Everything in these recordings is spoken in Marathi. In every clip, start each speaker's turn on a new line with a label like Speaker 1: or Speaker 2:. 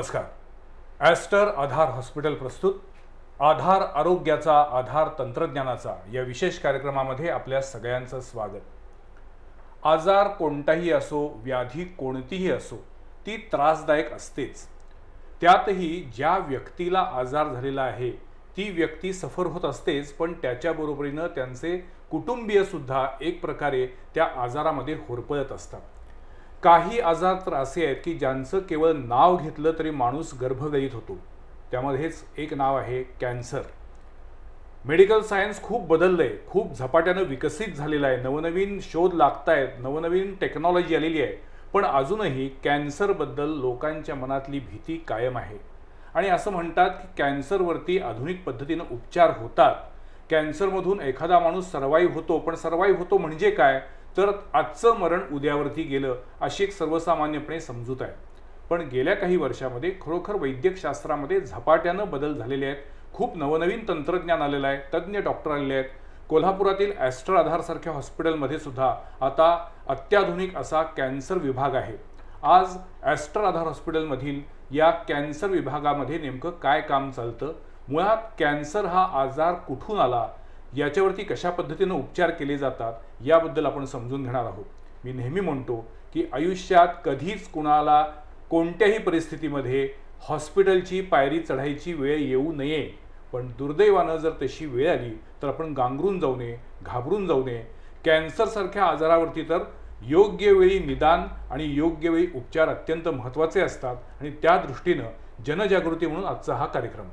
Speaker 1: नमस्कार. ॲस्टर आधार हॉस्पिटल प्रस्तुत आधार आरोग्याचा आधार तंत्रज्ञानाचा या विशेष कार्यक्रमामध्ये आपल्या सगळ्यांचं स्वागत. आजार कोणताही असो, व्याधी कोणतीही असो, ती त्रासदायक असतेच. त्यातही ज्या व्यक्तीला आजार झालेला आहे ती व्यक्ती सफर होत असतेच, पण त्याच्याबरोबरीनं त्यांचे कुटुंबीय सुद्धा एक प्रकारे त्या आजारामध्ये होरपळत असतात. काही आजार तर असे आहेत की ज्यांचं केवळ नाव घेतलं तरी माणूस गर्भगलित होतो. त्यामध्येच एक नाव आहे कॅन्सर. मेडिकल सायन्स खूप बदललंय, खूप झपाट्यानं विकसित झालेलं आहे. नवनवीन शोध लागतायत, नवनवीन टेक्नॉलॉजी आलेली आहे. पण अजूनही कॅन्सरबद्दल लोकांच्या मनातली भीती कायम आहे. आणि असं म्हणतात की कॅन्सरवरती आधुनिक पद्धतीनं उपचार होतात. कॅन्सरमधून एखादा माणूस सर्वाईव्ह होतो, पण सर्वाईव्ह होतो म्हणजे काय, तर आजचं मरण उद्यावरती गेलं अशी एक सर्वसामान्यपणे समजूत आहे. पण गेल्या काही वर्षामध्ये खरोखर वैद्यकशास्त्रामध्ये झपाट्यानं बदल झालेले आहेत. खूप नवनवीन तंत्रज्ञान आलेलं आहे, तज्ज्ञ डॉक्टर आलेले आहेत. कोल्हापुरातील ॲस्टर आधारसारख्या हॉस्पिटलमध्ये सुद्धा आता अत्याधुनिक असा कॅन्सर विभाग आहे. आज ॲस्टर आधार हॉस्पिटलमधील या कॅन्सर विभागामध्ये नेमकं काय काम चालतं, मुळात कॅन्सर हा आजार कुठून आला, याच्यावरती कशा पद्धतीनं उपचार केले जातात, याबद्दल आपण समजून घेणार आहोत. मी नेहमी म्हणतो की आयुष्यात कधीच कुणाला कोणत्याही परिस्थितीमध्ये हॉस्पिटलची पायरी चढायची वेळ येऊ नये. पण दुर्दैवानं जर तशी वेळ आली तर आपण गांगरून जाऊ नये, घाबरून जाऊ नये. कॅन्सरसारख्या आजारावरती तर योग्य वेळी निदान आणि योग्य वेळी उपचार अत्यंत महत्त्वाचे असतात. आणि त्या दृष्टीनं जनजागृती म्हणून आजचा हा कार्यक्रम.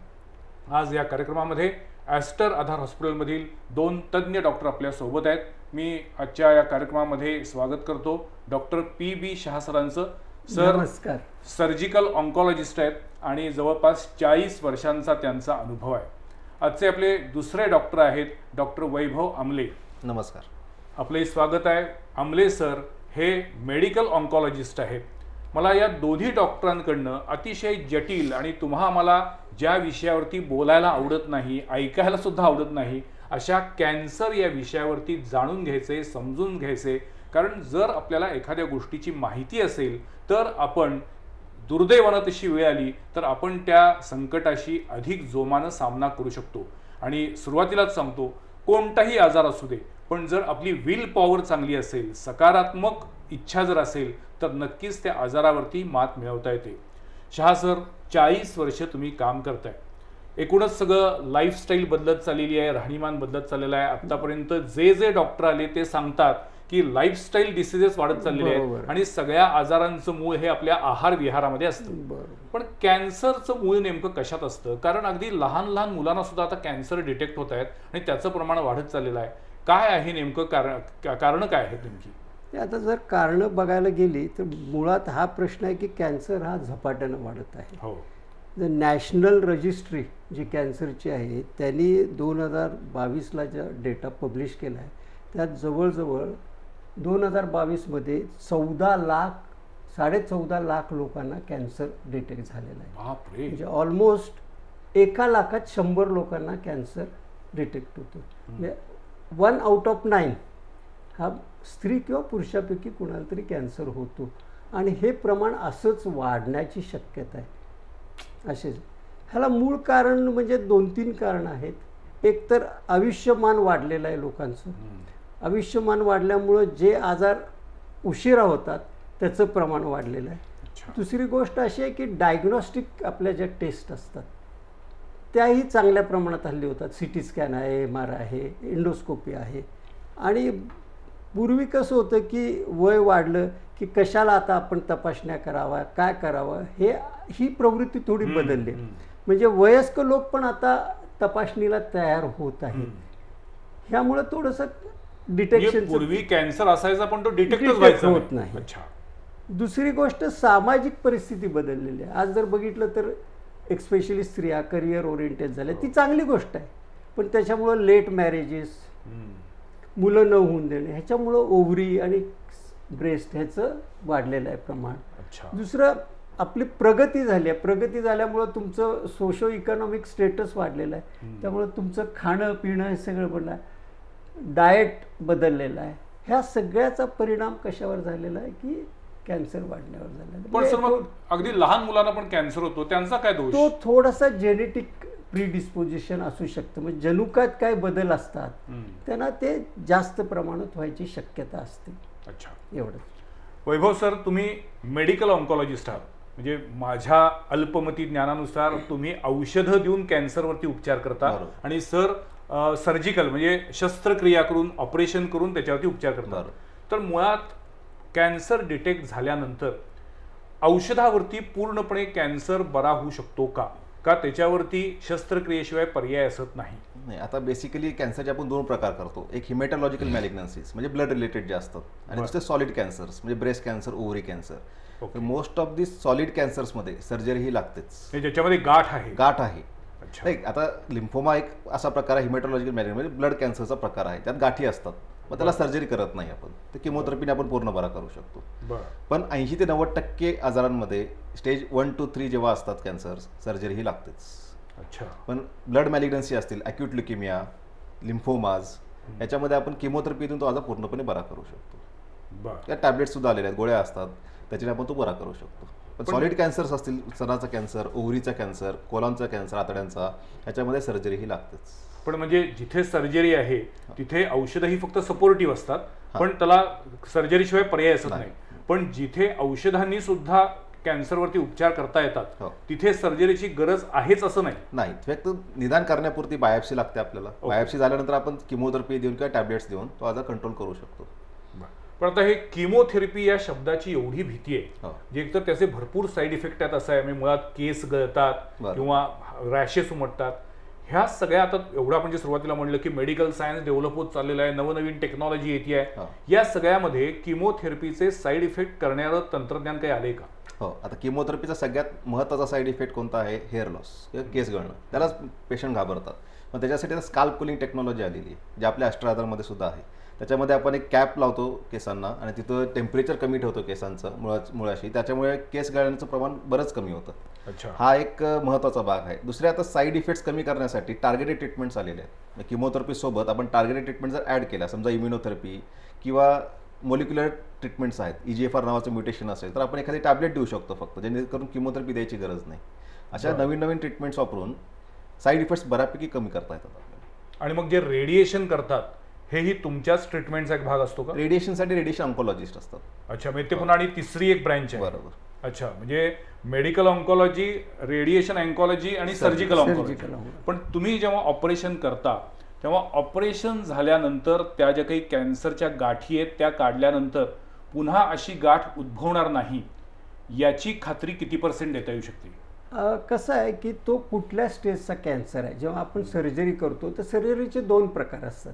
Speaker 1: आज या कार्यक्रमामध्ये ॲस्टर आधार हॉस्पिटलमधील दोन तज्ज्ञ डॉक्टर आपल्यासोबत आहेत. मी आजच्या या कार्यक्रमामध्ये स्वागत करतो डॉक्टर पी.बी. शहा सरांचं. सर
Speaker 2: नमस्कार.
Speaker 1: सर्जिकल ऑन्कॉलॉजिस्ट आहेत आणि जवळपास 40 वर्षांचा त्यांचा अनुभव आहे. आजचे आपले दुसरे डॉक्टर आहेत डॉक्टर वैभव आमले.
Speaker 3: नमस्कार.
Speaker 1: आपले स्वागत आहे. आमले सर हे मेडिकल ऑन्कॉलॉजिस्ट आहेत. मला या दोन्ही डॉक्टरांकडनं अतिशय जटिल आणि आम्हाला ज्या विषयावरती बोलायला आवडत नाही, ऐकायला सुद्धा आवडत नाही, अशा कॅन्सर या विषयावरती जाणून घ्यायचे, समजून घ्यायचे. कारण जर आपल्याला एखाद्या गोष्टीची माहिती असेल तर आपण दुर्दैवानं तशी वेळ आली तर आपण त्या संकटाशी अधिक जोमानं सामना करू शकतो. आणि सुरुवातीलाच सांगतो, कोणताही आजार असू दे, पण जर आपली विल पॉवर चांगली असेल, सकारात्मक इच्छा जर असेल तर नक्कीच त्या आजारावरती मात मिळवता येते. शहा सर, 40 वर्ष तुम्ही काम करताय. एकूणच सगळं लाईफस्टाईल बदलत चाललेली आहे, राहणीमान बदलत चाललेलं आहे. आतापर्यंत जे डॉक्टर आले ते सांगतात की लाईफस्टाईल डिसीजेस वाढत चाललेले आहेत आणि सगळ्या आजारांचं मूळ हे आपल्या आहार विहारामध्ये असतं. पण कॅन्सरचं मूळ नेमकं कशात असतं? कारण अगदी लहान लहान मुलांना सुद्धा आता कॅन्सर डिटेक्ट होत आहेत आणि त्याचं प्रमाण वाढत चाललेलं आहे. काय आहे नेमकं कारण काय आहे नेमकी?
Speaker 2: आता जर कारणं बघायला गेली तर मुळात हा प्रश्न आहे की कॅन्सर हा झपाट्यानं वाढत आहे.
Speaker 1: हो.
Speaker 2: जर नॅशनल रजिस्ट्री जी कॅन्सरची आहे त्यांनी 2022ला ज्या डेटा पब्लिश केला आहे त्यात जवळजवळ 2022मध्ये 14 लाख लोकांना कॅन्सर डिटेक्ट झालेला आहे. म्हणजे ऑलमोस्ट 1 लाखात 100 लोकांना कॅन्सर डिटेक्ट होतो. म्हणजे 1 आउट ऑफ 9 हा स्त्री किंवा पुरुषापैकी कुणाला तरी कॅन्सर होतो. आणि हे प्रमाण असंच वाढण्याची शक्यता आहे. असेच ह्याला मूळ कारण म्हणजे 2-3 कारणं आहेत. एक तर आयुष्यमान वाढलेलं आहे लोकांचं. आयुष्यमान वाढल्यामुळं जे आजार उशिरा होतात त्याचं प्रमाण वाढलेलं आहे. दुसरी गोष्ट अशी आहे की डायग्नॉस्टिक आपल्या ज्या टेस्ट असतात त्याही चांगल्या प्रमाणात हल्ली होतात. CT स्कॅन आहे, MRI आहे, एंडोस्कोपी आहे. आणि पूर्वी कसं होतं की वय वाढलं की कशाला आता आपण तपासण्या करावा, काय करावं, ही प्रवृत्ती थोडी बदलली. म्हणजे वयस्क लोक पण आता तपासणीला तयार होत आहेत. ह्यामुळे थोडंसं डिटेक्शन,
Speaker 1: पूर्वी कॅन्सर असायचा पण तो डिटेक्ट
Speaker 2: होत नाही. दुसरी गोष्ट सामाजिक परिस्थिती बदललेली आहे. आज जर बघितलं तर एक्स्पेशली स्त्रिया करिअर ओरिएंटेड झाल्या, ती चांगली गोष्ट आहे. पण त्याच्यामुळं लेट मॅरेजेस, मुलं न होऊन देणे, ह्याच्यामुळं ओव्हरी आणि ब्रेस्ट ह्याचं वाढलेलं आहे प्रमाण. दुसरं आपली प्रगती झाली आहे. प्रगती झाल्यामुळं तुमचं सोशो इकॉनॉमिक स्टेटस वाढलेलं आहे. त्यामुळं तुमचं खाणं पिणं हे सगळं बदललं आहे. डाएट बदललेलं आहे. ह्या सगळ्याचा परिणाम कशावर झालेला आहे की कॅन्सर वाढल्यावर झालेला.
Speaker 1: पण सर मग अगदी लहान मुलांना पण कॅन्सर होतो, त्यांचा काय दोष?
Speaker 2: तो थोडासा जेनेटिक प्रीडिस्पोजिशन असू शकतं, म्हणजे जनुकात काय बदल असतात त्यांना ते जास्त प्रमाणात व्हायची शक्यता असते.
Speaker 1: अच्छा,
Speaker 2: एवढंच.
Speaker 1: वैभव सर, तुम्ही मेडिकल ऑन्कॉलॉजिस्ट आहात, म्हणजे माझ्या अल्पमती ज्ञानानुसार तुम्ही औषधं देऊन कॅन्सरवरती उपचार करता आणि सर सर्जिकल म्हणजे शस्त्रक्रिया करून ऑपरेशन करून त्याच्यावरती उपचार करतात. तर मुळात कॅन्सर डिटेक्ट झाल्यानंतर औषधावरती पूर्णपणे कॅन्सर बरा होऊ शकतो का त्याच्यावरती शस्त्रक्रियेशिवाय पर्याय असत नाही?
Speaker 3: नाही, आता बेसिकली कॅन्सरचे आपण दोन प्रकार करतो. एक हिमॅटॉलॉजिकल मॅलिग्नन्सीज म्हणजे ब्लड रिलेटेड जे असतात आणि दुसरे सॉलिड कॅन्सर्स म्हणजे breast cancer, ovary cancer. Most of this solid कॅन्सर्समध्ये सर्जरी ही लागतेच,
Speaker 1: ज्याच्यामध्ये गाठ आहे.
Speaker 3: आता लिम्फोमा एक असा प्रकार आहे हिमॅटॉलॉजिकल मॅलिग्नन्सी म्हणजे ब्लड कॅन्सरचा प्रकार आहे, त्यात गाठी असतात, मग त्याला सर्जरी करत नाही आपण, तर किमोथेरपीने आपण पूर्ण बरा करू शकतो. पण 80 ते 90% आजारांमध्ये स्टेज 1 to 3 जेव्हा असतात कॅन्सर, सर्जरी ही लागतेच. पण ब्लड मॅलिग्नन्सी असतील, अक्यूट ल्युकेमिया, लिम्फोमाज, याच्यामध्ये आपण किमोथेरपी देऊन तो आजार पूर्णपणे बरा करू शकतो. त्या टॅबलेट सुद्धा आलेल्या आहेत, गोळ्या असतात, त्याच्याने आपण तो बरा करू शकतो. पण सॉलिड कॅन्सर्स असतील, स्तनाचा कॅन्सर, ओव्हरीचा कॅन्सर, कोलॉनचा कॅन्सर, आतड्यांचा, याच्यामध्ये सर्जरी ही लागतेच.
Speaker 1: पण म्हणजे जिथे सर्जरी आहे तिथे औषधही फक्त सपोर्टिव्ह असतात, पण त्याला सर्जरीशिवाय पर्याय असत नाही. पण जिथे औषधांनी सुद्धा कॅन्सरवरती उपचार करता येतात तिथे सर्जरीची गरज आहेच असं नाही.
Speaker 3: फक्त निदान करण्यापुरती बायोप्सी लागते आपल्याला. बायोप्सी झाल्यानंतर आपण किमोथेरपी देऊन किंवा टॅबलेट्स देऊन तो आजार कंट्रोल करू शकतो.
Speaker 1: पण आता हे किमोथेरपी या शब्दाची एवढी भीती आहे, जे एकतर त्याचे भरपूर साईड इफेक्ट आहेत असं आहे, म्हणजे मुळात केस गळतात किंवा रॅशेस उमटतात. ह्या सगळ्या आता एवढं आपण जे सुरुवातीला म्हणलं की मेडिकल सायन्स डेव्हलप होत चाललेलं आहे, नवनवीन टेक्नॉलॉजी येते आहे, या सगळ्यामध्ये किमोथेरपीचे साईड इफेक्ट करणारं तंत्रज्ञान काही आले का?
Speaker 3: हो, आता किमोथेरपीचा सगळ्यात महत्त्वाचा साईड इफेक्ट कोणता आहे? हेअर लॉस किंवा केस गळणं. त्यालाच पेशंट घाबरतात. पण त्याच्यासाठी स्काल्प कुलिंग टेक्नॉलॉजी आलेली आहे, जे आपल्या अष्ट्राधारमध्ये सुद्धा आहे. त्याच्यामध्ये आपण एक कॅप लावतो केसांना आणि तिथं टेम्परेचर कमी ठेवतो केसांचं मुळाशी, त्याच्यामुळे केस गळण्याचं प्रमाण बरंच कमी होतं. हा एक महत्त्वाचा भाग आहे. दुसरे आता साईड इफेक्ट्स कमी करण्यासाठी टार्गेटेड ट्रीटमेंट्स आलेले आहेत. किमोथेरपी सोबत आपण टार्गेटेड ट्रीटमेंट जर ॲड केला, समजा इम्युनोथेरपी किंवा मोलिक्युलर ट्रीटमेंट्स आहेत, EGFR नावाचं म्युटेशन असेल तर आपण एखादी टॅबलेट देऊ शकतो फक्त, जेणेकरून किमोथेरपी द्यायची गरज नाही. अशा नवीन नवीन ट्रीटमेंट्स वापरून साईड इफेक्ट्स बऱ्यापैकी कमी करता येतात आपल्याला.
Speaker 1: आणि मग जे रेडिएशन करतात हेही तुमच्याच ट्रीटमेंटचा एक भाग असतो का?
Speaker 3: रेडिएशनसाठी रेडिएशन ऑन्कॉलॉजिस्ट असतात.
Speaker 1: अच्छा, म्हणजे ते पुन्हा आणि तिसरी एक ब्रँच आहे.
Speaker 3: बरोबर.
Speaker 1: अच्छा, म्हणजे मेडिकल ऑन्कॉलॉजी, रेडिएशन ऑन्कॉलॉजी आणि सर्जिकल ऑन्कॉलॉजी. पण तुम्ही जेव्हा ऑपरेशन करता तेव्हा ऑपरेशन झाल्यानंतर त्या ज्या काही कॅन्सरच्या गाठी आहेत त्या काढल्यानंतर पुन्हा अशी गाठ उद्भवणार नाही याची खात्री किती % देता येऊ शकते?
Speaker 2: कसं आहे की तो कुठल्या स्टेजचा कॅन्सर आहे. जेव्हा आपण सर्जरी करतो तर सर्जरीचे 2 प्रकार असतात.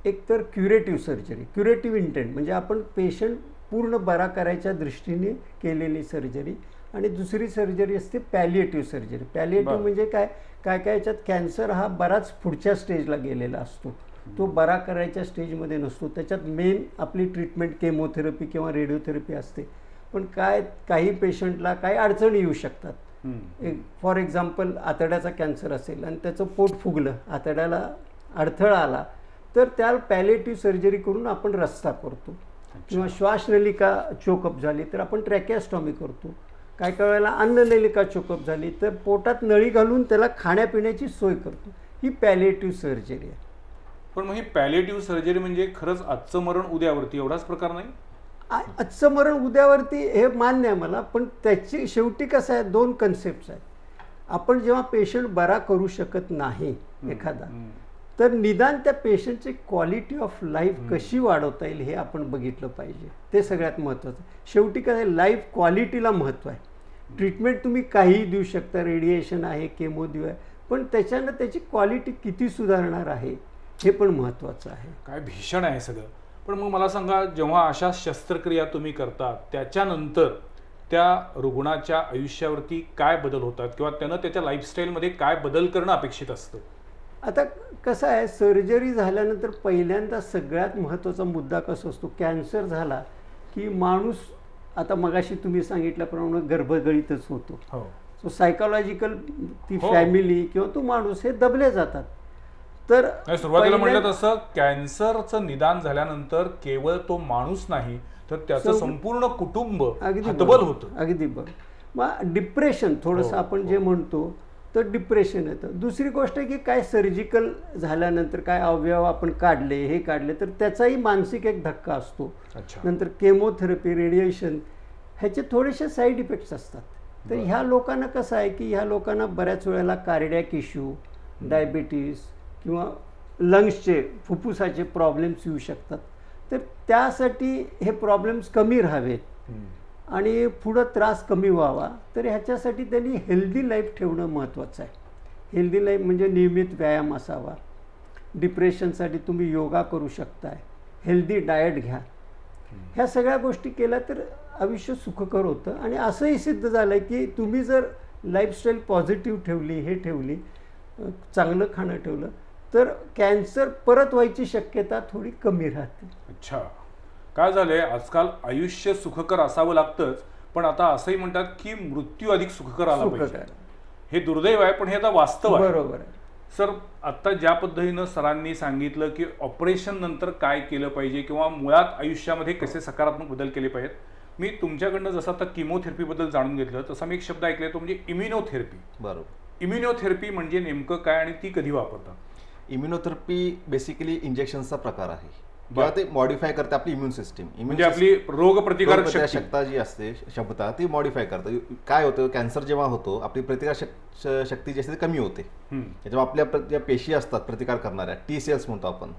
Speaker 2: एक तर क्युरेटिव्ह सर्जरी, क्युरेटिव्ह इंटेंट म्हणजे आपण पेशंट पूर्ण बरा करायच्या दृष्टीने केलेली सर्जरी, आणि दुसरी सर्जरी असते पॅलिएटिव्ह सर्जरी. पॅलिएटिव्ह म्हणजे काय काय याच्यात कॅन्सर हा बराच पुढच्या स्टेजला गेलेला असतो, तो बरा करायच्या स्टेजमध्ये नसतो. त्याच्यात मेन आपली ट्रीटमेंट केमोथेरपी किंवा रेडिओथेरपी असते. पण काही पेशंटला काही अडचणी येऊ शकतात. फॉर एक्झाम्पल आतड्याचा कॅन्सर असेल आणि त्याचं पोट फुगलं, आतड्याला अडथळा आला, तर त्याला पॅलिएटिव्ह सर्जरी करून आपण रस्ता करतो. किंवा श्वासनलिका चोकअप झाली तर आपण ट्रॅकिओस्टॉमी करतो. काही वेळेला अन्ननलिका चोकअप झाली तर पोटात नळी घालून त्याला खाण्यापिण्याची सोय करतो. ही पॅलिएटिव्ह सर्जरी आहे.
Speaker 1: पण मग ही पॅलिएटिव्ह सर्जरी म्हणजे खरंच आजचं मरण उद्यावरती एवढाच प्रकार नाही?
Speaker 2: आजचं मरण उद्यावरती हे मान्य आहे मला, पण त्याची शेवटी कसं आहे, 2 कन्सेप्ट्स आहेत. आपण जेव्हा पेशंट बरा करू शकत नाही एखादा, तर निदान त्या पेशंटची क्वालिटी ऑफ लाईफ कशी वाढवता येईल हे आपण बघितलं पाहिजे. ते सगळ्यात महत्त्वाचं. शेवटी काय, लाईफ क्वालिटीला महत्त्व आहे. ट्रीटमेंट तुम्ही काहीही देऊ शकता, रेडिएशन आहे, केमो देऊ आहे, पण त्याच्यानं त्याची क्वालिटी किती सुधारणार आहे हे पण महत्त्वाचं आहे.
Speaker 1: काय भीषण आहे सगळं. पण मग मला सांगा, जेव्हा अशा शस्त्रक्रिया तुम्ही करता त्याच्यानंतर त्या रुग्णाच्या आयुष्यावरती काय बदल होतात किंवा त्यानं त्याच्या लाईफस्टाईलमध्ये काय बदल करणं अपेक्षित असतं?
Speaker 2: आता कसं आहे, सर्जरी झाल्यानंतर पहिल्यांदा सगळ्यात महत्त्वाचा मुद्दा कसा असतो, कॅन्सर झाला की माणूस, आता मगाशी तुम्ही सांगितल्याप्रमाणे गर्भगळीतच होतो. सो सायकोलॉजिकल ती फॅमिली किंवा तो माणूस हे दबले जातात. तर
Speaker 1: सुरुवातीला म्हटलं तसं कॅन्सरचं निदान झाल्यानंतर केवळ तो माणूस नाही तर त्याचं संपूर्ण कुटुंब हतबल होतं.
Speaker 2: अगदी बरोबर. मग डिप्रेशन थोडंसं आपण जे म्हणतो तर डिप्रेशन येतं. दुसरी गोष्ट आहे की काय सर्जिकल झाल्यानंतर काय अवयव आपण काढले हे काढले तर त्याचाही मानसिक एक धक्का असतो. नंतर केमोथेरपी रेडिएशन ह्याचे थोडेसे साईड इफेक्ट्स असतात. तर ह्या लोकांना कसं आहे की ह्या लोकांना बऱ्याच वेळेला कार्डियक इश्यू, डायबिटीस किंवा लंग्सचे फुफ्फुसाचे प्रॉब्लेम्स येऊ शकतात. तर त्यासाठी हे प्रॉब्लेम्स कमी राहावेत आणि पुढं त्रास कमी व्हावा तर ह्याच्यासाठी त्यांनी हेल्दी लाईफ ठेवणं महत्त्वाचं आहे. हेल्दी लाईफ म्हणजे नियमित व्यायाम असावा. डिप्रेशनसाठी तुम्ही योगा करू शकताय, हेल्दी डाएट घ्या. ह्या सगळ्या गोष्टी केल्या तर आयुष्य सुखकर होतं. आणि असंही सिद्ध झालं आहे की तुम्ही जर लाईफस्टाईल पॉझिटिव्ह ठेवली, हे ठेवली, चांगलं खाणं ठेवलं तर कॅन्सर परत व्हायची शक्यता थोडी कमी राहते.
Speaker 1: अच्छा, काय झालंय आजकाल आयुष्य सुखकर असावं लागतंच, पण आता असंही म्हणतात की मृत्यू अधिक सुखकर आला पाहिजे. हे दुर्दैव आहे पण हे आता वास्तव आहे.
Speaker 2: बरोबर आहे
Speaker 1: सर. आता ज्या पद्धतीनं सरांनी सांगितलं की ऑपरेशन नंतर काय केलं पाहिजे किंवा मुळात आयुष्यामध्ये कसे सकारात्मक बदल केले पाहिजेत, मी तुमच्याकडनं जसं आता किमोथेरपी बद्दल जाणून घेतलं तसा मी एक शब्द ऐकलाय तो म्हणजे इम्युनोथेरपी.
Speaker 3: बरोबर.
Speaker 1: इम्युनोथेरपी म्हणजे नेमकं काय आणि ती कधी वापरतात?
Speaker 3: इम्युनोथेरपी बेसिकली इंजेक्शनचा प्रकार आहे किंवा ते मॉडिफाय करते आपली इम्युन सिस्टीम.
Speaker 1: म्हणजे आपली रोगप्रतिकारक
Speaker 3: क्षमता जी असते क्षमता ती मॉडिफाय करते. काय होतं कॅन्सर जेव्हा होतो आपली प्रतिकार शक्ती जी असते ती कमी होते. त्याच्यामुळे आपल्या ज्या पेशी असतात प्रतिकार करणाऱ्या टी सेल्स म्हणतो आपण,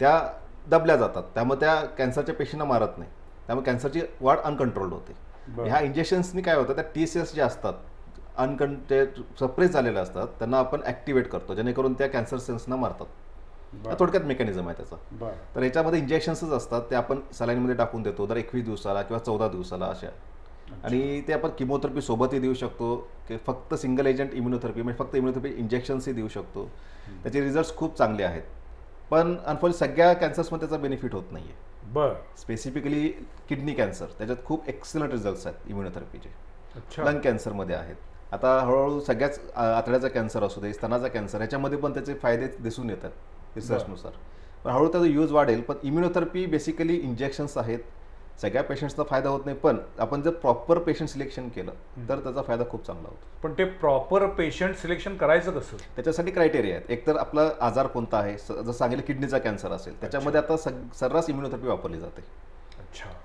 Speaker 3: त्या दबल्या जातात. त्यामुळे त्या कॅन्सरच्या पेशींना मारत नाही. त्यामुळे कॅन्सरची वाढ अनकंट्रोल्ड होते. ह्या इंजेक्शन्सनी काय होतं त्या टी सेल्स ज्या असतात सप्रेस झालेल्या असतात त्यांना आपण ऍक्टिव्हेट करतो जेणेकरून त्या कॅन्सर सेल्सना मारतात. थोडक्यात मेकॅनिझम आहे त्याचा. तर याच्यामध्ये इंजेक्शन्सच असतात ते आपण सलाईनमध्ये टाकून देतो दर 21 दिवसाला किंवा 14 दिवसाला अशा. आणि ते आपण किमोथेरपी सोबतही देऊ शकतो की फक्त सिंगल एजंट इम्युनोथेरपी म्हणजे फक्त इम्युनोथेरपी इंजेक्शन्सही देऊ शकतो. त्याचे रिझल्ट्स खूप चांगले आहेत. पण अनफॉर्च्युनेटली सगळ्या कॅन्सर्समध्ये त्याचा बेनिफिट होत नाही आहे. स्पेसिफिकली किडनी कॅन्सर त्याच्यात खूप एक्सलंट रिझल्ट्स आहेत इम्युनोथेरपीचे. लंग कॅन्सरमध्ये आहेत. आता हळूहळू सगळ्याच आतड्याचा कॅन्सर असू दे, स्तनाचा कॅन्सर याच्यामध्ये पण त्याचे फायदे दिसून येतात रिसर्चनुसार. पण हळूहळू त्याचा यूज वाढेल. पण इम्युनोथेरपी बेसिकली इंजेक्शन्स आहेत. सगळ्या पेशंट्सचा फायदा होत नाही पण आपण जर प्रॉपर पेशंट सिलेक्शन केलं तर त्याचा फायदा खूप चांगला होतो.
Speaker 1: पण ते प्रॉपर पेशंट सिलेक्शन करायचं कसं?
Speaker 3: त्याच्यासाठी क्रायटेरिया आहेत. एक तर आपला आजार कोणता आहे, जसं सांगितलं किडनीचा कॅन्सर असेल त्याच्यामध्ये आता सर्रास इम्युनोथेरपी वापरली जाते.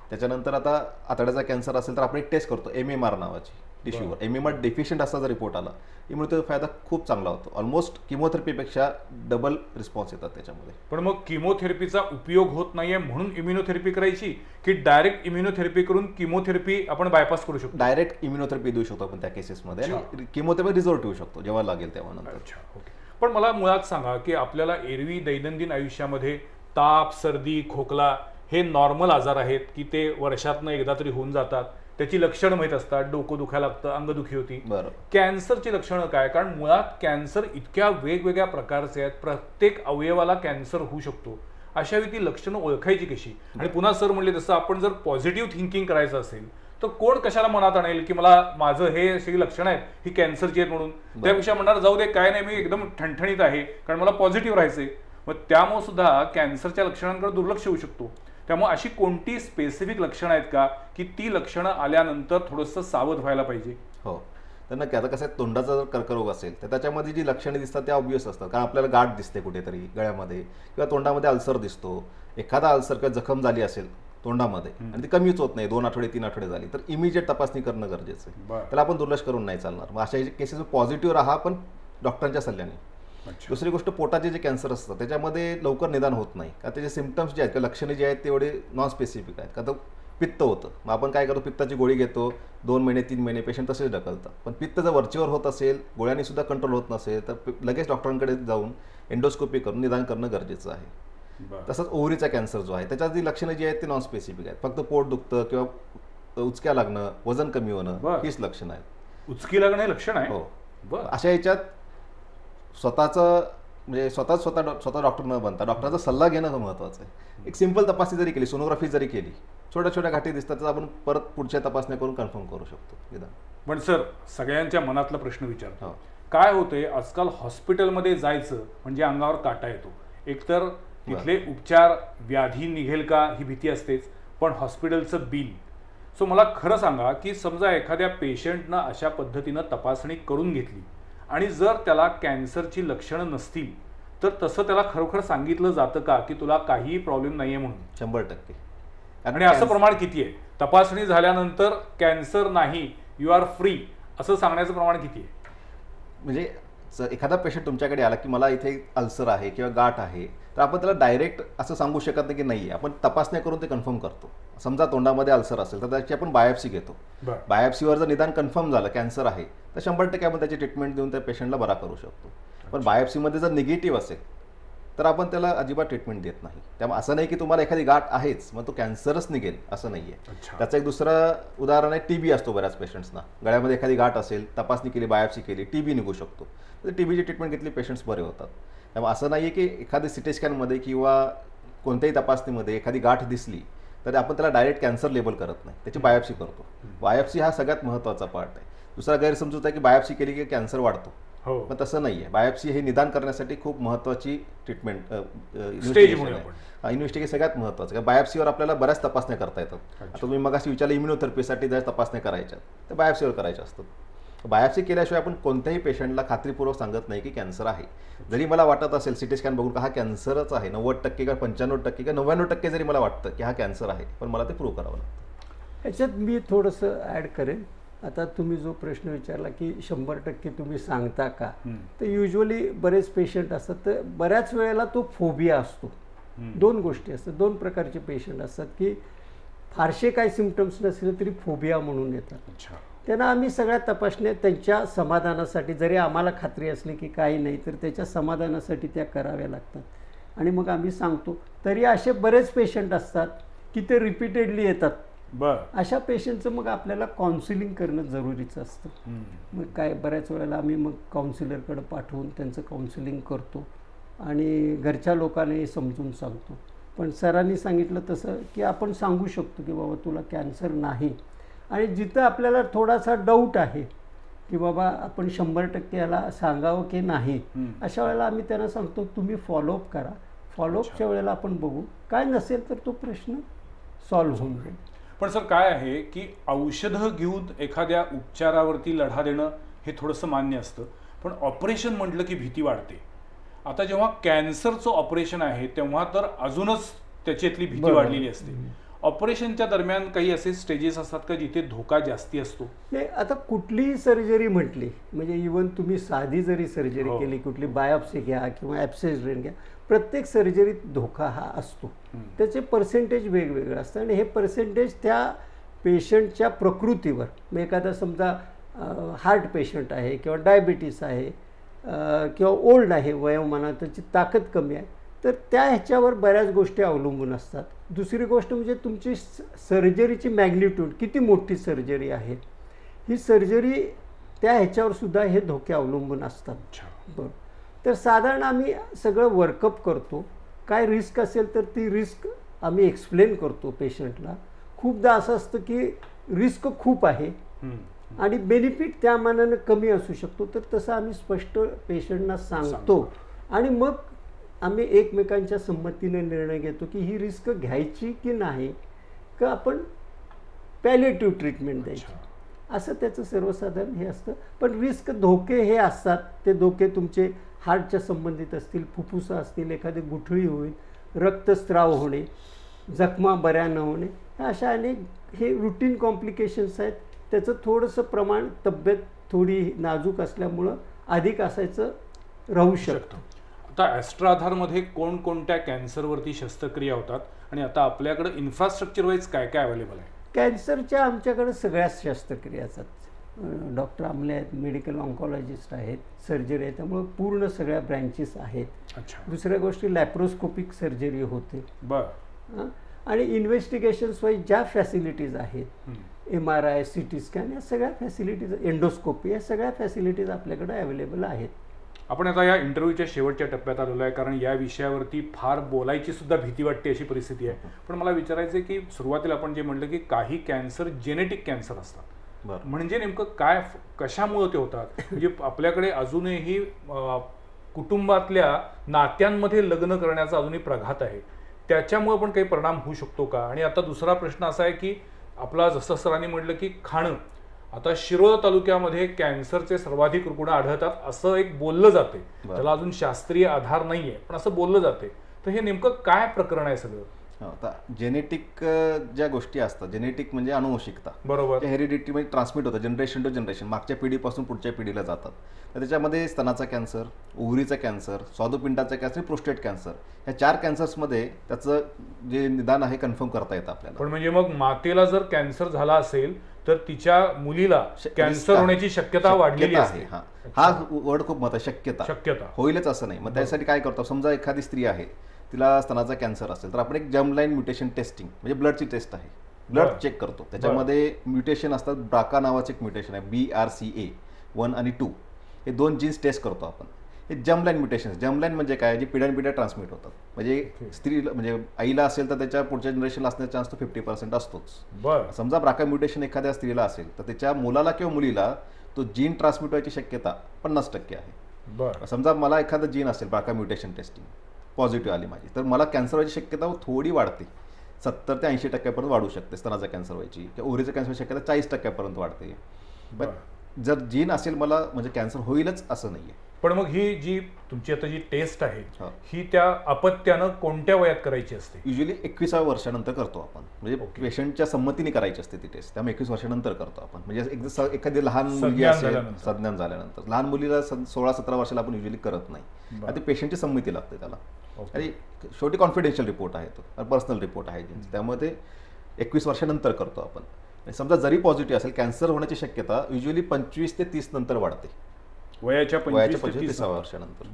Speaker 3: त्याच्यानंतर आता आतड्याचा कॅन्सर असेल तर आपण एक टेस्ट करतो MMR नावाची टिश्यूवर. MMR डेफिशियंट असा जर रिपोर्ट आला इम्युनोथेरपी फायदा खूप चांगला होतो. ऑलमोस्ट किमोथेरपीपेक्षा डबल रिस्पॉन्स येतात त्याच्यामध्ये.
Speaker 1: पण मग किमोथेरपीचा उपयोग होत नाहीये म्हणून इम्युनोथेरपी करायची की डायरेक्ट इम्युनोथेरपी करून किमोथेरपी आपण बायपास करू शकतो?
Speaker 3: डायरेक्ट इम्युनोथेरपी देऊ शकतो आपण त्या केसेसमध्ये आणि किमोथेरपी रिझल्ट ठेवू शकतो जेव्हा लागेल तेव्हा नंतर.
Speaker 1: पण मला मुळात सांगा की आपल्याला एरवी दैनंदिन आयुष्यामध्ये ताप, सर्दी, खोकला हे नॉर्मल आजार आहेत की ते वर्षातनं एकदा तरी होऊन जातात, त्याची लक्षणं माहीत असतात, डोकं दुखायला लागतं, अंगदुखी होती. कॅन्सरची लक्षणं काय? कारण मुळात कॅन्सर इतक्या वेगवेगळ्या प्रकारचे आहेत, प्रत्येक अवयवाला कॅन्सर होऊ शकतो. अशा वेळी ती लक्षणं ओळखायची कशी? आणि पुन्हा सर म्हणले तसं आपण जर पॉझिटिव्ह थिंकिंग करायचं असेल तर कोण कशाला मनात आणेल की मला माझं हे सगळी लक्षणं आहेत ही कॅन्सरची आहेत म्हणून? त्यापेक्षा म्हणणार जाऊ दे काय नाही, मी एकदम ठणठणीत आहे कारण मला पॉझिटिव्ह राहायचंय. मग त्यामुळे सुद्धा कॅन्सरच्या लक्षणांकडे दुर्लक्ष होऊ शकतो. त्यामुळे अशी कोणती स्पेसिफिक लक्षणं आहेत का की ती लक्षणं आल्यानंतर थोडंसं सावध व्हायला पाहिजे?
Speaker 3: हो, तर नक्की. आता कसं आहे, तोंडाचा जर कर्करोग असेल तर त्याच्यामध्ये जी लक्षणे दिसतात त्या ऑब्व्हियस असतात. कारण आपल्याला गाठ दिसते कुठेतरी गळ्यामध्ये किंवा तोंडामध्ये अल्सर दिसतो. एखादा अल्सर किंवा जखम झाली असेल तोंडामध्ये आणि ती कमीच होत नाही, 2 आठवडे 3 आठवडे झाली तर इमिजिएट तपासणी करणं गरजेचं आहे. त्याला आपण दुर्लक्ष करून नाही चालणार. मग अशा केसेस पॉझिटिव्ह राहा पण डॉक्टरांच्या सल्ल्याने. दुसरी गोष्ट, पोटाचे जे कॅन्सर असतात त्याच्यामध्ये लवकर निदान होत नाही का त्याचे सिम्पटम्स जे आहेत किंवा लक्षणे जे आहेत ते एवढे नॉन स्पेसिफिक आहेत. का तर पित्त होतं, मग आपण काय करतो, पित्ताची गोळी घेतो, 2 महिने 3 महिने पेशंट तसेच ढकलतात. पण पित्त जर वरचेवर होत असेल, गोळ्यांनी सुद्धा कंट्रोल होत नसेल तर लगेच डॉक्टरांकडे जाऊन एंडोस्कोपी करून निदान करणं गरजेचं आहे. तसंच ओव्हरीचा कॅन्सर जो आहे त्याच्यात जी लक्षणं जी आहेत ते नॉन स्पेसिफिक आहेत. फक्त पोट दुखतं किंवा उचक्या लागणं, वजन कमी होणं हीच लक्षणं आहेत.
Speaker 1: उचकी लागणं हे लक्षण आहे?
Speaker 3: हो. अशा याच्यात स्वतः डॉक्टर न बनता डॉक्टरचा सल्ला घेणं महत्त्वाचं आहे. एक सिंपल तपासणी जरी केली, सोनोग्राफी जरी केली, छोट्या छोट्या गाठी दिसतात तर आपण परत पुढच्या तपासण्या करून कन्फर्म करू शकतो.
Speaker 1: पण सर, सगळ्यांच्या मनातला प्रश्न विचारतो, काय होतंय आजकाल हॉस्पिटलमध्ये जायचं म्हणजे अंगावर काटा येतो. एकतर तिथले उपचार व्याधी निघेल का ही भीती असतेच, पण हॉस्पिटलचं बिल. सो मला खरं सांगा की समजा एखाद्या पेशंटनं अशा पद्धतीनं तपासणी करून घेतली आणि जर त्याला कॅन्सरची लक्षणं नसतील तर तसं त्याला खरोखर सांगितलं जातं का की तुला काहीही प्रॉब्लेम नाहीये म्हणून?
Speaker 3: 100%.
Speaker 1: आणि असं प्रमाण किती आहे? तपासणी झाल्यानंतर कॅन्सर नाही, यू आर फ्री असं सांगण्याचं प्रमाण किती आहे?
Speaker 3: म्हणजे एखादा पेशंट तुमच्याकडे आला की मला इथे अल्सर आहे किंवा गाठ आहे, तर आपण त्याला डायरेक्ट असं सांगू शकत नाही की नाही. आपण तपासण्या करून ते कन्फर्म करतो. समजा तोंडामध्ये अल्सर असेल तर त्याची आपण बायोप्सी घेतो. बायोप्सीवर जर निदान कन्फर्म झालं कॅन्सर आहे तर 100% आपण त्याची ट्रीटमेंट देऊन त्या पेशंटला बरा करू शकतो. पण बायोप्सीमध्ये जर निगेटिव्ह असेल तर आपण त्याला अजिबात ट्रीटमेंट देत नाही. त्यामुळे असं नाही की तुम्हाला एखादी गाठ आहेच मग तो कॅन्सरच निघेल असं नाही आहे. त्याचं एक दुसरं उदाहरण आहे, टीबी असतो बऱ्याच पेशंट्सना. गळ्यामध्ये एखादी गाठ असेल, तपासणी केली, बायोप्सी केली, टीबी निघू शकतो. तर टीबीची ट्रीटमेंट घेतली, पेशंट्स बरे होतात. त्यामुळे असं नाही आहे की एखादी सिटी स्कॅनमध्ये किंवा कोणत्याही तपासणीमध्ये एखादी गाठ दिसली तर आपण त्याला डायरेक्ट कॅन्सर लेबल करत नाही, त्याची बायोप्सी करतो. बायोप्सी हा सगळ्यात महत्त्वाचा पार्ट आहे. दुसरा गैरसमजूत आहे की बायोप्सी केली की कॅन्सर वाढतो, पण तसं नाही आहे. बायोप्सी हे निदान करण्यासाठी खूप महत्त्वाची ट्रीटमेंट इन्व्हेस्टिगेशन सगळ्यात महत्त्वाचं. बायोप्सीवर आपल्याला बऱ्याच तपासण्या करता येतात. आता तुम्ही मगाशी विचारलं इम्युनोथेरपीसाठी जर तपासण्या करायच्या तर बायोप्सीवर करायच्या असतात. बायोप्सी केल्याशिवाय आपण कोणत्याही पेशंटला खात्रीपूर्वक सांगत नाही की कॅन्सर आहे. जरी मला वाटत असेल सिटी स्कॅन बघून का हा कॅन्सरच आहे, 90% का 95% का 99% जरी मला वाटतं की हा कॅन्सर आहे, पण मला ते प्रूव्ह करावं लागतं.
Speaker 2: याच्यात मी थोडंसं ॲड करेन. आता तुम्ही जो प्रश्न विचारला की 100% तुम्ही सांगता का, तर युजली बरेच पेशंट असतात तर बऱ्याच वेळेला तो फोबिया असतो. दोन गोष्टी असतात, दोन प्रकारचे पेशंट असतात की फारसे काही सिम्पटम्स नसले तरी फोबिया म्हणून येतात. त्यांना आम्ही सगळ्या तपासण्या त्यांच्या समाधानासाठी, जरी आम्हाला खात्री असली की काही नाही तर त्याच्या समाधानासाठी त्या कराव्या लागतात आणि मग आम्ही सांगतो. तरी असे बरेच पेशंट असतात की ते रिपीटेडली येतात. अशा पेशंटचं मग आपल्याला काउन्सिलिंग करणं जरुरीचं असतं. मग काय बऱ्याच वेळेला आम्ही मग काउन्सिलरकडे पाठवून त्यांचं काउन्सिलिंग करतो आणि घरच्या लोकांनाही समजून सांगतो. पण सरांनी सांगितलं तसं की आपण सांगू शकतो की बाबा तुला कॅन्सर नाही. आणि जिथं आपल्याला थोडासा डाऊट आहे की बाबा आपण 100% याला सांगावं की नाही, अशा वेळेला आम्ही त्यांना सांगतो तुम्ही फॉलोअप करा. फॉलोअपच्या वेळेला आपण बघू, काय नसेल तर तो प्रश्न सॉल्व्ह होऊन जाईल.
Speaker 1: पण सर काय आहे की औषधं घेऊन एखाद्या उपचारावरती लढा देणं हे थोडंसं मान्य असतं, पण ऑपरेशन म्हटलं की भीती वाढते. आता जेव्हा कॅन्सरचं ऑपरेशन आहे तेव्हा तर अजूनच त्याच्यातली भीती वाढलेली असते. ऑपरेशनच्या दरम्यान काही असे स्टेजेस असतात का जिथे धोका जास्ती असतो?
Speaker 2: नाही, आता कुठलीही सर्जरी म्हटली म्हणजे इवन तुम्ही साधी जरी सर्जरी केली, कुठली बायोप्सी घ्या किंवा ॲब्सेस ड्रेन घ्या, प्रत्येक सर्जरीत धोका हा असतो. त्याचे पर्सेंटेज वेगवेगळे असतात आणि हे पर्सेंटेज त्या पेशंटच्या प्रकृतीवर, मग एखादा समजा हार्ट पेशंट आहे किंवा डायबिटीस आहे किंवा ओल्ड आहे, वयोमानात त्याची ताकद कमी आहे, तर त्या ह्याच्यावर बऱ्याच गोष्टी अवलंबून असतात. दुसरी गोष्ट म्हणजे तुमची सर्जरीची मॅग्निट्यूड, किती मोठी सर्जरी आहे, ही सर्जरी त्या ह्याच्यावर सुद्धा हे धोके अवलंबून असतात. बरं, तर साधारण आम्ही सगळं वर्कअप करतो. काय रिस्क असेल तर ती रिस्क आम्ही एक्सप्लेन करतो पेशंटला. खूपदा असं असतं की रिस्क खूप आहे आणि बेनिफिट त्या मानानं कमी असू शकतो, तर तसं आम्ही स्पष्ट पेशंटना सांगतो आणि मग आम्ही एकमेकांच्या संमतीने निर्णय घेतो की ही रिस्क घ्यायची की नाही, का आपण पॅलिएटिव्ह ट्रीटमेंट द्यायची, असं त्याचं सर्वसाधारण हे असतं. पण रिस्क धोके हे असतात. ते धोके तुमचे हार्टच्या संबंधित असतील, फुफ्फुसं असतील, एखादी गुठळी होईल, रक्तस्राव होणे, जखमा बऱ्या न होणे, अशा अनेक हे रुटीन कॉम्प्लिकेशन्स आहेत. त्याचं थोडंसं प्रमाण तब्येत थोडी नाजूक असल्यामुळं अधिक असायचं राहू शकतं.
Speaker 1: आता ॲस्ट्रा आधारमध्ये कोणकोणत्या कॅन्सरवरती शस्त्रक्रिया होतात आणि आता आपल्याकडे इन्फ्रास्ट्रक्चर वाईज काय काय अवेलेबल आहे?
Speaker 2: कॅन्सरच्या आमच्याकडे सगळ्याच शस्त्रक्रिया असतात. डॉक्टर आमले आहेत, मेडिकल ऑन्कॉलॉजिस्ट आहेत, सर्जरी आहे, त्यामुळे पूर्ण सगळ्या ब्रँचेस आहेत. दुसऱ्या गोष्टी लॅप्रोस्कोपिक सर्जरी होते.
Speaker 1: बरं.
Speaker 2: आणि इन्व्हेस्टिगेशन्स वाईज ज्या फॅसिलिटीज आहेत, MRI, CT स्कॅन, या सगळ्या फॅसिलिटीज, एंडोस्कोपी, या सगळ्या फॅसिलिटीज आपल्याकडे अवेलेबल आहेत.
Speaker 1: आपण आता या इंटरव्ह्यूच्या शेवटच्या टप्प्यात आलेलो आहे, कारण या विषयावरती फार बोलायची सुद्धा भीती वाटते अशी परिस्थिती आहे. पण मला विचारायचं आहे की सुरुवातीला आपण जे म्हटलं की काही कॅन्सर जेनेटिक कॅन्सर असतात, म्हणजे नेमकं काय, कशामुळे ते होतात? म्हणजे आपल्याकडे अजूनही कुटुंबातल्या नात्यांमध्ये लग्न करण्याचा अजूनही प्रघात आहे त्याच्यामुळे पण काही परिणाम होऊ शकतो का? आणि आता दुसरा प्रश्न असा आहे की आपला जसं सरांनी म्हटलं की खाणं, आता शिरोळ तालुक्यामध्ये कॅन्सरचे सर्वाधिक रुग्ण आढळतात असं एक बोललं जाते, त्याला अजून शास्त्रीय आधार नाहीये पण असं बोललं जाते. तर हे नेमकं काय प्रकरण आहे सगळं?
Speaker 3: आता जेनेटिक ज्या गोष्टी असतात, जेनेटिक म्हणजे अनुवंशिकता,
Speaker 1: बरोबर,
Speaker 3: हेरिडिटी म्हणजे ट्रान्समिट होतं जनरेशन टू जनरेशन, मागच्या पिढीपासून पुढच्या पिढीला जातात. तर त्याच्यामध्ये स्तनाचा कॅन्सर, ओव्हरीचा कॅन्सर, स्वादुपिंडाचा कॅन्सर, प्रोस्टेट कॅन्सर, ह्या 4 कॅन्सर्समध्ये त्याचं जे निदान आहे कन्फर्म करता येतं आपल्याला.
Speaker 1: पण म्हणजे मग मातेला जर कॅन्सर झाला असेल तर तिच्या मुलीला कॅन्सर होण्याची शक्यता वाढलेली आहे.
Speaker 3: हा वर्ड खूप महत्त्वाचा, शक्यता होईलच असं नाही. मग त्यासाठी काय करतो, समजा एखादी स्त्री आहे तिला स्तनाचा कॅन्सर असेल तर आपण एक जर्मलाईन म्युटेशन टेस्टिंग म्हणजे ब्लडची टेस्ट आहे, ब्लड चेक करतो. त्याच्यामध्ये म्युटेशन असतात, ब्राका नावाचे एक म्युटेशन आहे, BRCA 1 आणि 2, हे 2 जीन्स टेस्ट करतो आपण. हे जर्मलाईन म्युटेशन. जर्मलाईन म्हणजे काय, जी पिढ्यानपिढ्या ट्रान्समिट होतात. म्हणजे स्त्रीला म्हणजे आईला असेल तर त्याच्या पुढच्या जनरेशनला असण्याचा चान्स तो 50% असतोच. समजा ब्राका म्युटेशन एखाद्या स्त्रीला असेल तर त्याच्या मुलाला किंवा मुलीला तो जीन ट्रान्समिट व्हायची शक्यता 50% आहे. समजा मला एखादं जीन असेल, ब्राका म्युटेशन टेस्टिंग पॉझिटिव्ह आली माझी, तर मला कॅन्सर व्हायची शक्यता थोडी वाढते, 70 ते 80% वाढू शकते स्तनाचा कॅन्सर व्हायची, किंवा ओव्हरीचा कॅन्सर शक्यता 40% वाढते. पण जर जीन असेल मला म्हणजे कॅन्सर होईलच असं नाहीये.
Speaker 1: पण मग ही जी तुमची आता जी टेस्ट आहे ही त्या अपत्यानं कोणत्या वयात करायची असते?
Speaker 3: युजली 21व्या वर्षानंतर करतो आपण, म्हणजे पेशंटच्या संमतीने करायची असते ती टेस्ट, त्यामुळे 21 वर्षानंतर करतो आपण. म्हणजे एखादी लहान मुलगी असेल संज्ञान झाल्यानंतर, लहान मुलीला 16-17 वर्षाला आपण युजली करत नाही, आणि पेशंटची संमती लागते त्याला. आणि शेवटी कॉन्फिडेन्शियल रिपोर्ट आहे तो, पर्सनल रिपोर्ट आहे, त्यामुळे ते 21 वर्षानंतर करतो आपण. समजा जरी पॉझिटिव्ह असेल, कॅन्सर होण्याची शक्यता युजली 25 ते 30 नंतर वाढते, वयाच्या 25 ते 30 वर्षानंतर.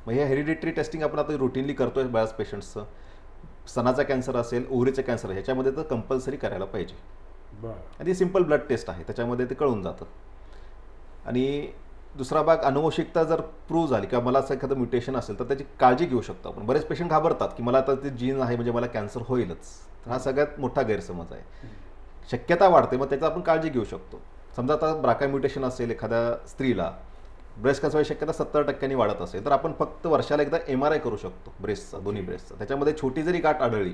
Speaker 3: मग हे हेरिडिटरी टेस्टिंग आपण आता रुटीनली करतोय बऱ्याच पेशंट्सचं. स्तनाचा कॅन्सर असेल, ओव्हरीचा कॅन्सर, ह्याच्यामध्ये तर कंपल्सरी करायला पाहिजे. आणि ती सिम्पल ब्लड टेस्ट आहे, त्याच्यामध्ये ते कळून जातं. आणि दुसरा भाग, अनुवंशिकता जर प्रूव्ह झाली किंवा मला असं एखादं म्युटेशन असेल तर त्याची काळजी घेऊ शकतो आपण. बरेच पेशंट घाबरतात की मला आता ते जीन आहे म्हणजे मला कॅन्सर होईलच, तर हा सगळ्यात मोठा गैरसमज आहे. शक्यता वाढते, मग त्याचा आपण काळजी घेऊ शकतो. समजा आता ब्राका म्युटेशन असेल एखाद्या स्त्रीला, ब्रेस्ट कॅन्सर व्हायची शक्यता 70% वाढत असेल तर आपण फक्त वर्षाला एकदा MRI करू शकतो ब्रेस्टचा, दोन्ही ब्रेस्टचा. त्याच्यामध्ये छोटी जरी गाठ आढळली,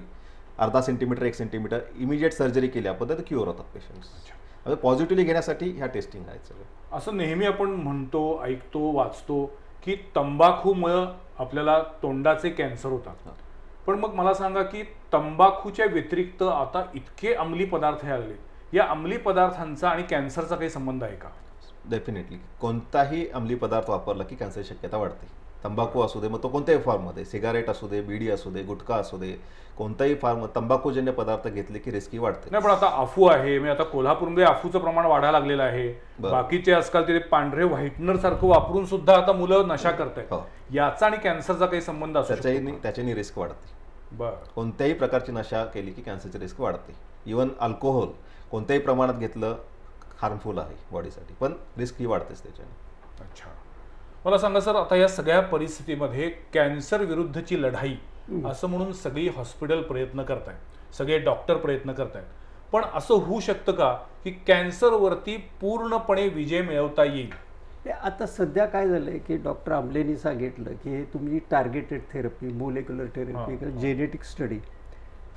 Speaker 3: 0.5 सेंटीमीटर 1 सेंटीमीटर, इमिजिएट सर्जरी केली आपण तर क्युअर होतात पेशंट्स. पॉझिटिव्हली घेण्यासाठी ह्या टेस्टिंग आहेत सगळं.
Speaker 1: असं नेहमी आपण म्हणतो, ऐकतो, वाचतो की तंबाखूमुळे आपल्याला तोंडाचे कॅन्सर होतात. पण मग मला सांगा की तंबाखूच्या व्यतिरिक्त आता इतके अंमली पदार्थ आले, या अंमली पदार्थांचा आणि कॅन्सरचा काही संबंध आहे का?
Speaker 3: डेफिनेटली. कोणताही अंमली पदार्थ वापरला की कॅन्सरची शक्यता वाढते. तंबाखू असू दे, मग तो कोणत्याही फॉर्ममध्ये, सिगारेट असू दे, बीडी असू दे, गुटखा असू दे, कोणताही फॉर्म तंबाखूजन्य पदार्थ घेतले की रिस्की वाढते.
Speaker 1: नाही पण आता अफू आहे, म्हणजे आता कोल्हापूरमध्ये अफूचं प्रमाण वाढायला लागलेलं आहे. बाकीचे आजकाल ते पांढरे व्हाईटनर सारखं वापरून सुद्धा आता मुलं नशा करतायत. याचा आणि कॅन्सरचा काही संबंध असू शकतो?
Speaker 3: त्याच्याने रिस्क वाढते. कोणत्याही प्रकारची नशा केली की कॅन्सरची रिस्क वाढते. इव्हन अल्कोहोल कोणत्याही प्रमाणात घेतलं हार्मफुल आहे बॉडीसाठी, पण रिस्क ही वाढतेच त्याच्याने.
Speaker 1: अच्छा, मला सांगा सर, आता या सगळ्या परिस्थितीमध्ये कॅन्सर विरुद्धची लढाई असं म्हणून सगळी हॉस्पिटल प्रयत्न करतायत, सगळे डॉक्टर प्रयत्न करतायत, पण असं होऊ शकतं का की कॅन्सरवरती पूर्णपणे विजय मिळवता येईल?
Speaker 2: आता सध्या काय झालंय की डॉक्टर आमलेनी सांगितलं की हे तुम्ही टार्गेटेड थेरपी, मोलेक्युलर थेरपी किंवा जेनेटिक स्टडी,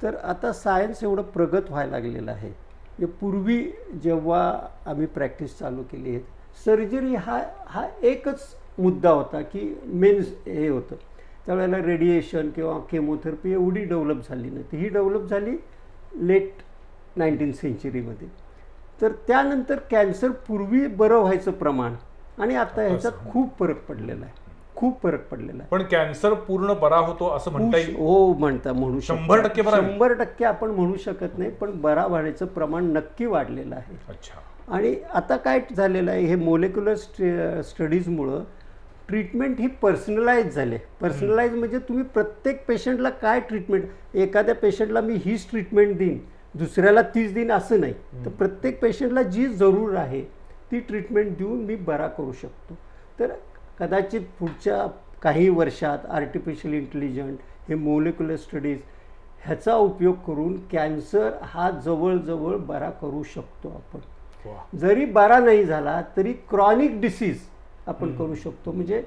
Speaker 2: तर आता सायन्स एवढं प्रगत व्हायला लागलेलं आहे. पूर्वी जेव्हा आम्ही प्रॅक्टिस चालू केली आहे, सर्जरी हा एकच मुद्दा होता की मेन हे होतं. त्यावेळेला रेडिएशन किंवा केमोथेरपी एवढी डेव्हलप झाली नव्हती, ही डेव्हलप झाली लेट 19th सेंचुरीमध्ये. तर त्यानंतर कॅन्सर पूर्वी बरं व्हायचं प्रमाण आणि आता ह्याच्यात खूप फरक पडलेला आहे, खूप फरक पडलेला आहे.
Speaker 1: पण कॅन्सर पूर्ण बरा होतो असं म्हणता येईल?
Speaker 2: हो, म्हणू
Speaker 1: 100% बरा?
Speaker 2: 100% आपण म्हणू शकत नाही, पण बरा व्हायचं प्रमाण नक्की वाढलेलं आहे.
Speaker 1: अच्छा.
Speaker 2: आणि आता काय झालेलं आहे, हे मोलेक्युलर स्टडीजमुळं ट्रीटमेंट ही पर्सनलाइज झाले. पर्सनलाइज म्हणजे तुम्ही प्रत्येक पेशंटला काय ट्रीटमेंट, एखाद्या पेशंटला मी हीच ट्रीटमेंट देईन, दुसऱ्याला तीच देईन असं नाही, तर प्रत्येक पेशंटला जी जरूर आहे ती ट्रीटमेंट देऊन मी बरा करू शकतो. तर कदाचित पुढच्या काही वर्षात आर्टिफिशियल इंटेलिजन्स, हे मोलेक्युलर स्टडीज ह्याचा उपयोग करून कॅन्सर हा जवळजवळ बरा करू शकतो आपण. जरी बरा नाही झाला तरी क्रॉनिक डिसीज आपण करू शकतो, म्हणजे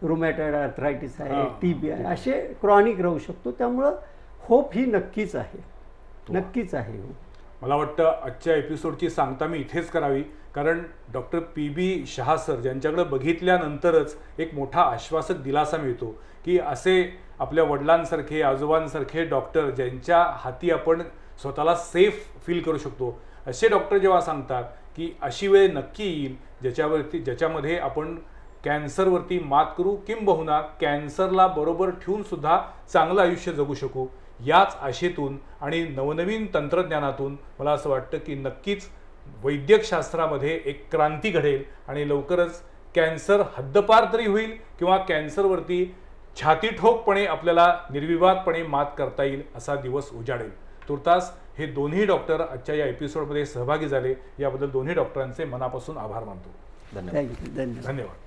Speaker 2: रुमॅटॉइड आर्थरायटिस आहे, TB आहे, असे क्रॉनिक राहू शकतो. त्यामुळं होप ही नक्कीच आहे, नक्कीच आहे.
Speaker 1: मला वाटतं आजच्या एपिसोडची सांगता मी इथेच करावी, कारण डॉक्टर PB शहा सर ज्यांच्याकडे बघितल्यानंतरच एक मोठा आश्वासक दिलासा मिळतो की असे आपल्या वडिलांसारखे आजोबांसारखे डॉक्टर ज्यांच्या हाती आपण स्वतःला सेफ फील करू शकतो, असे डॉक्टर जेव्हा सांगतात की अशी वेळ नक्की येईल ज्याच्यामध्ये आपण कॅन्सरवरती मात करू, किंबहुना कॅन्सरला बरोबर ठेवून सुद्धा चांगलं आयुष्य जगू शकू, याच आशेतून आणि नवनवीन तंत्रज्ञानातून मला असं वाटतं की नक्कीच वैद्यकशास्त्रामध्ये एक क्रांती घडेल आणि लवकरच कॅन्सर हद्दपार तरी होईल किंवा कॅन्सरवरती छाती ठोकपणे आपल्याला निर्विवादपणे मात करता येईल असा दिवस उजाडेल. तुर्तास हे दोन्ही डॉक्टर आजच्या या एपिसोडमध्ये सहभागी झाले, याबद्दल दोन्ही डॉक्टरांचे मनापासून आभार मानतो.
Speaker 3: धन्यवाद.
Speaker 2: धन्यवाद.
Speaker 1: धन्यवाद.